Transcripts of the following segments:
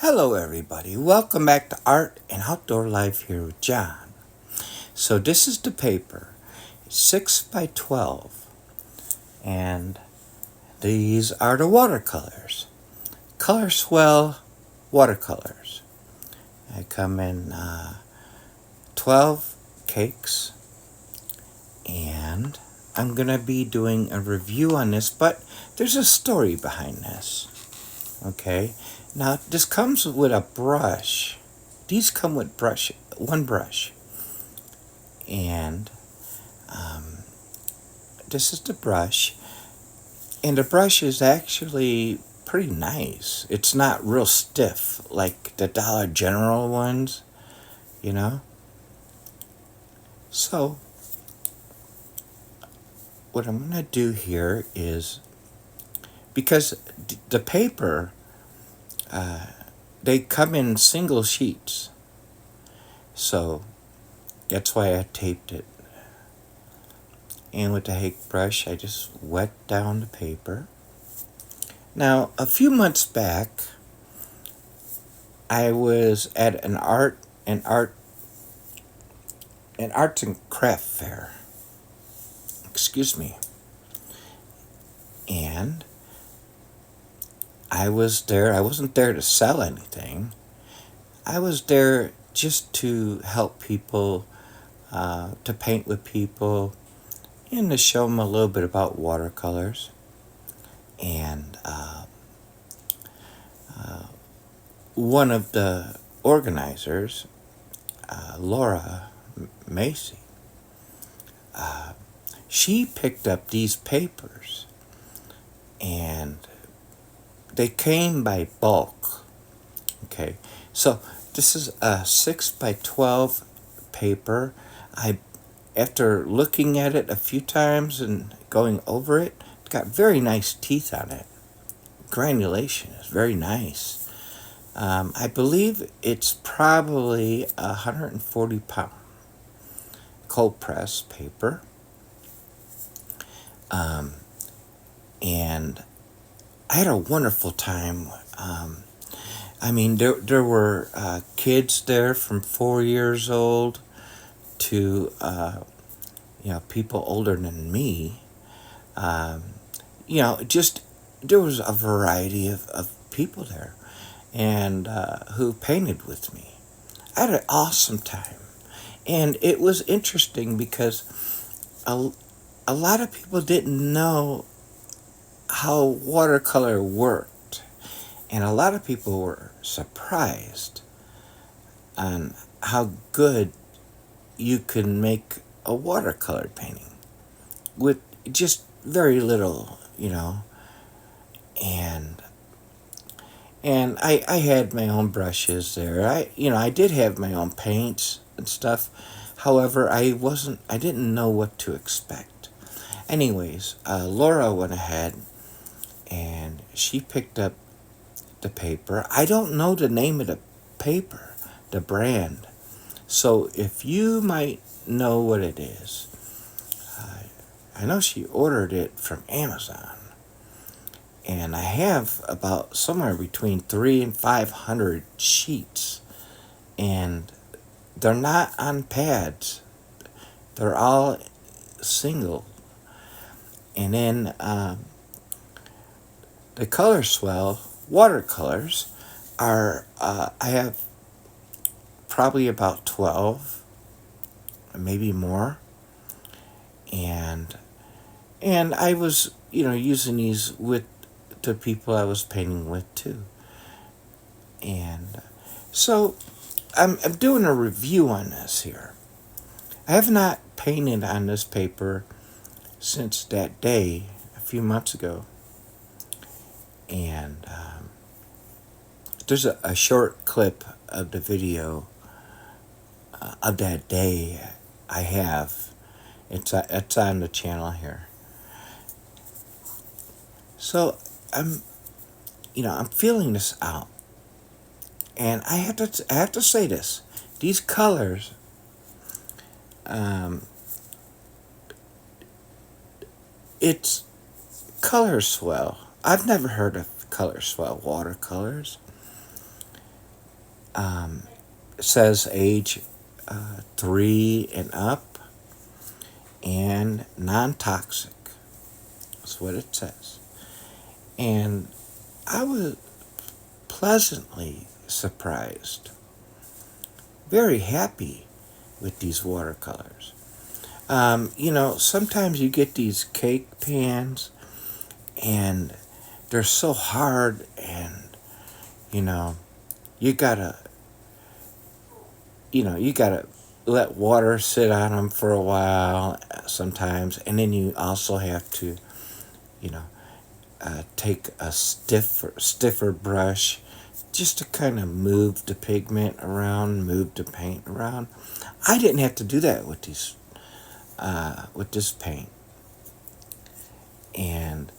Hello everybody, welcome back to Art and Outdoor Life here with John. So this is the paper, 6 by 12, and these are the watercolors. Color Swell watercolors. I come in 12 cakes, and I'm going to be doing a review on this, but there's a story behind this. Okay, now this comes with a brush. These come with one brush, and this is the brush, and the brush is actually pretty nice. It's not real stiff like the Dollar General ones, you know. So what I'm gonna do here is, because the paper, they come in single sheets, so that's why I taped it. And with the hake brush, I just wet down the paper. Now, a few months back, I was at an arts and craft fair. Excuse me. And I was there. I wasn't there to sell anything. I was there just to help people, to paint with people, and to show them a little bit about watercolors. And one of the organizers, Laura Macy, she picked up these papers, and they came by bulk. Okay, so this is a 6 by 12 paper. After looking at it a few times and going over it, it's got very nice teeth on it. Granulation is very nice. I believe it's probably 140-pound cold press paper. And I had a wonderful time. There were kids there from 4 years old to people older than me. Just there was a variety of people there, and who painted with me. I had an awesome time, and it was interesting because a lot of people didn't know how watercolor worked, and a lot of people were surprised on how good you can make a watercolor painting with just very little, and I had my own brushes there. I did have my own paints and stuff. However, I didn't know what to expect. Anyways, Laura went ahead and she picked up the paper. I don't know the name of the paper, the brand. So if you might know what it is, I know she ordered it from Amazon. And I have about somewhere between 300 and 500 sheets. And they're not on pads. They're all single. And then the Color Swell watercolors are, I have probably about 12, maybe more. And I was, using these with the people I was painting with too. And so I'm doing a review on this here. I have not painted on this paper since that day a few months ago. And there's a short clip of the video of that day I have. It's on the channel here. So I'm feeling this out, and I have to say this: these colors, it's Color Swell. I've never heard of Color Swell watercolors, It says age 3 and up and non-toxic. That's what it says. And I was pleasantly surprised, very happy with these watercolors. Sometimes you get these cake pans and they're so hard, and you know, you gotta, you gotta let water sit on them for a while sometimes, and then you also have to, you know, take a stiffer brush just to kind of move the pigment around, move the paint around. I didn't have to do that with this paint, and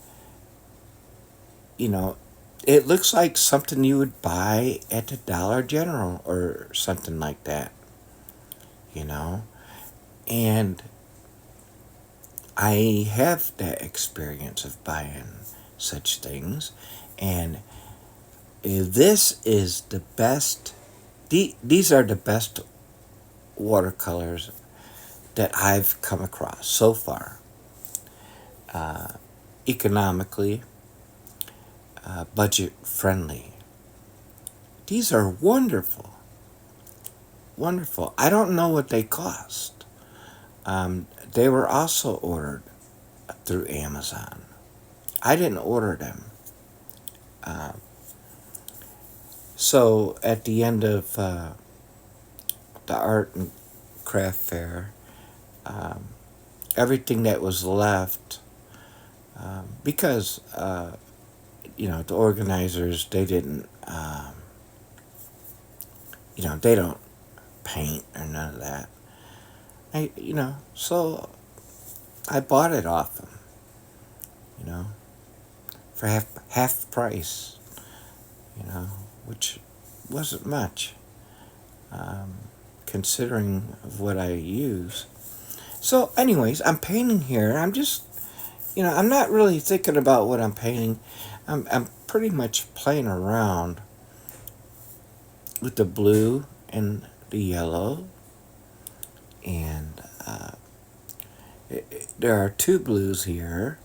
it looks like something you would buy at the Dollar General or something like that, you know, and I have that experience of buying such things, and this is the best. These are the best watercolors that I've come across so far. Economically, budget friendly. These are wonderful, wonderful. I don't know what they cost. They were also ordered through Amazon. I didn't order them. So at the end of the art and craft fair, everything that was left, because the organizers, they didn't, they don't paint or none of that. So I bought it off them, for half price, which wasn't much, considering of what I use. So anyways, I'm painting here. I'm just, I'm not really thinking about what I'm painting. I'm pretty much playing around with the blue and the yellow, and there are two blues here.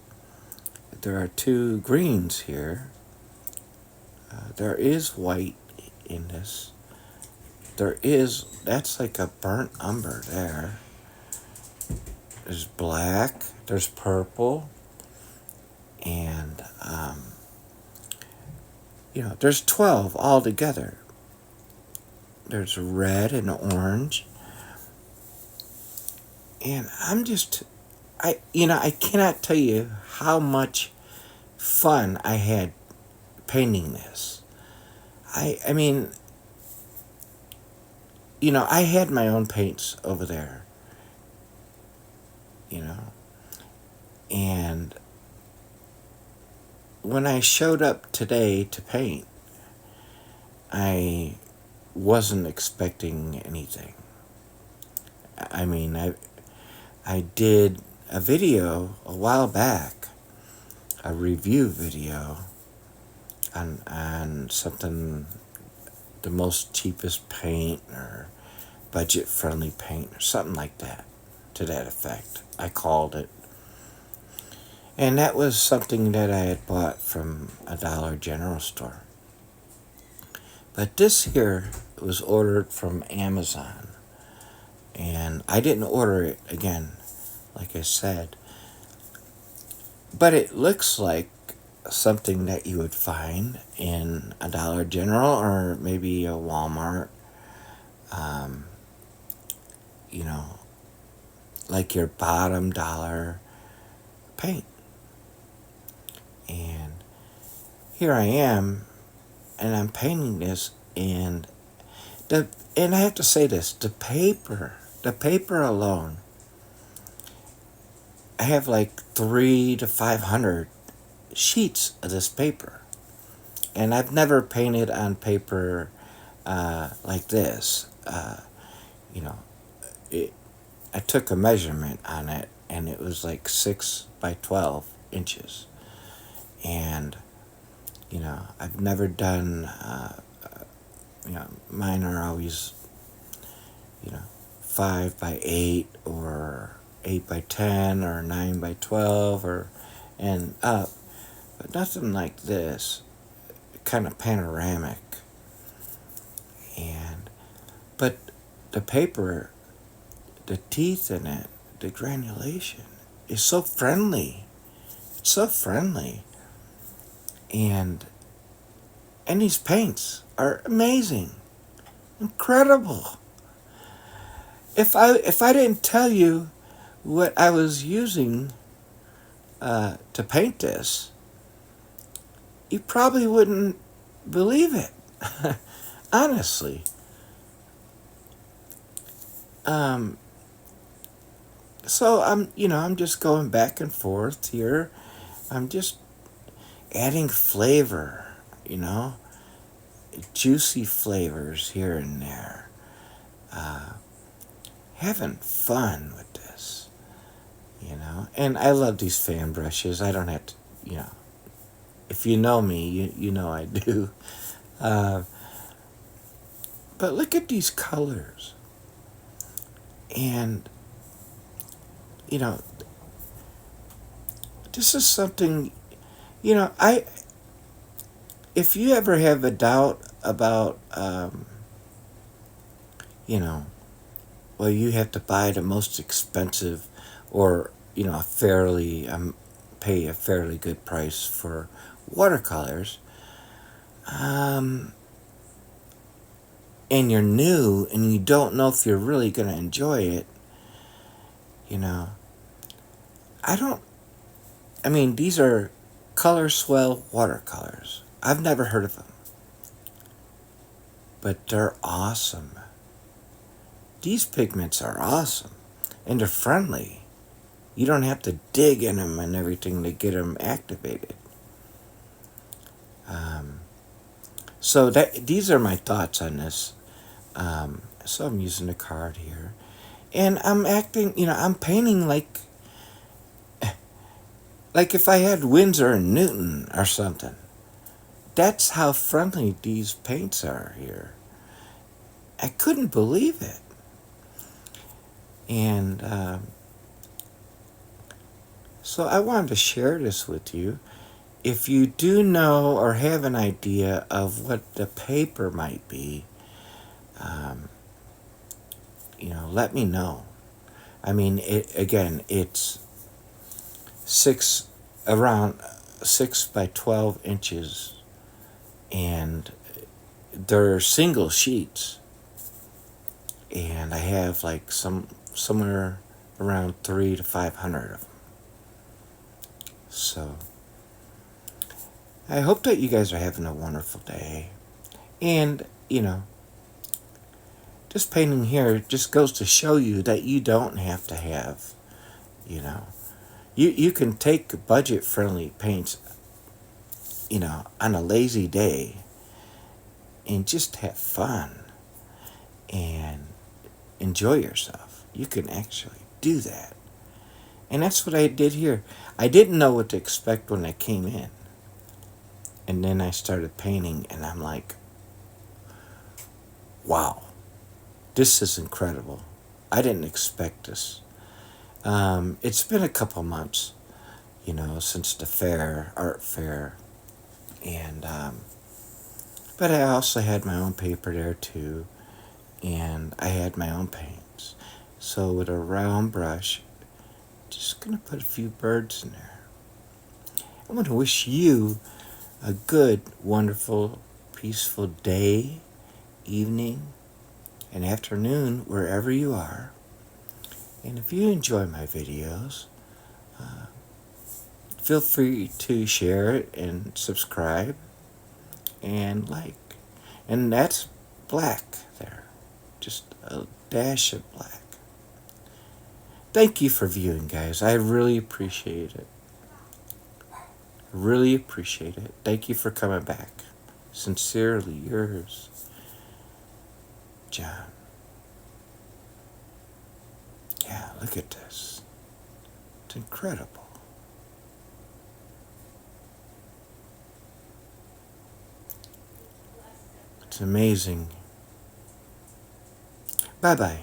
There are two greens here. There is white in this. That's like a burnt umber there. There's black, there's purple, and there's 12 altogether. There's red and orange. And I cannot tell you how much fun I had painting this. I mean, I had my own paints over there, and when I showed up today to paint, I wasn't expecting anything. I mean, I did a video a while back, a review video on something, the most cheapest paint or budget friendly paint or something like that, to that effect. I called it. And that was something that I had bought from a Dollar General store. But this here was ordered from Amazon. And I didn't order it again, like I said. But it looks like something that you would find in a Dollar General or maybe a Walmart. Like your bottom dollar paint. And here I am, and I'm painting this, and I have to say this, the paper alone, I have like 300 to 500 sheets of this paper, and I've never painted on paper like this. I took a measurement on it, and it was like 6 by 12 inches. And, I've never done mine are always, 5 by 8 or 8 by 10 or 9 by 12 or and up, but nothing like this, kind of panoramic. And but the paper, the teeth in it, the granulation is so friendly. It's so friendly. And these paints are amazing. Incredible. If I didn't tell you what I was using to paint this, you probably wouldn't believe it. Honestly. So I'm just going back and forth here. I'm just adding flavor, juicy flavors here and there. Having fun with this, And I love these fan brushes. I don't have to, if you know me, you know I do. But look at these colors. And, this is something, if you ever have a doubt about, well, you have to buy the most expensive or, fairly, pay a fairly good price for watercolors, and you're new and you don't know if you're really going to enjoy it, these are Color Swell watercolors. I've never heard of them, but they're awesome. These pigments are awesome, and they're friendly. You don't have to dig in them and everything to get them activated. So these are my thoughts on this. So I'm using a card here, and I'm acting. I'm painting like if I had Winsor and Newton or something. That's how friendly these paints are here. I couldn't believe it. And so I wanted to share this with you. If you do know or have an idea of what the paper might be, let me know. It's around 6 by 12 inches, and they're single sheets. And I have like somewhere around 300 to 500 of them. So I hope that you guys are having a wonderful day. And, this painting here just goes to show you that you don't have to have, you can take budget-friendly paints, on a lazy day and just have fun and enjoy yourself. You can actually do that. And that's what I did here. I didn't know what to expect when I came in. And then I started painting, and I'm like, wow, this is incredible. I didn't expect this. It's been a couple months, since the art fair. And, but I also had my own paper there too. And I had my own paints. So with a round brush, just going to put a few birds in there. I want to wish you a good, wonderful, peaceful day, evening, and afternoon, wherever you are. And if you enjoy my videos, feel free to share it and subscribe and like. And that's black there. Just a dash of black. Thank you for viewing, guys. I really appreciate it. Really appreciate it. Thank you for coming back. Sincerely yours, John. Yeah, look at this. It's incredible. It's amazing. Bye-bye.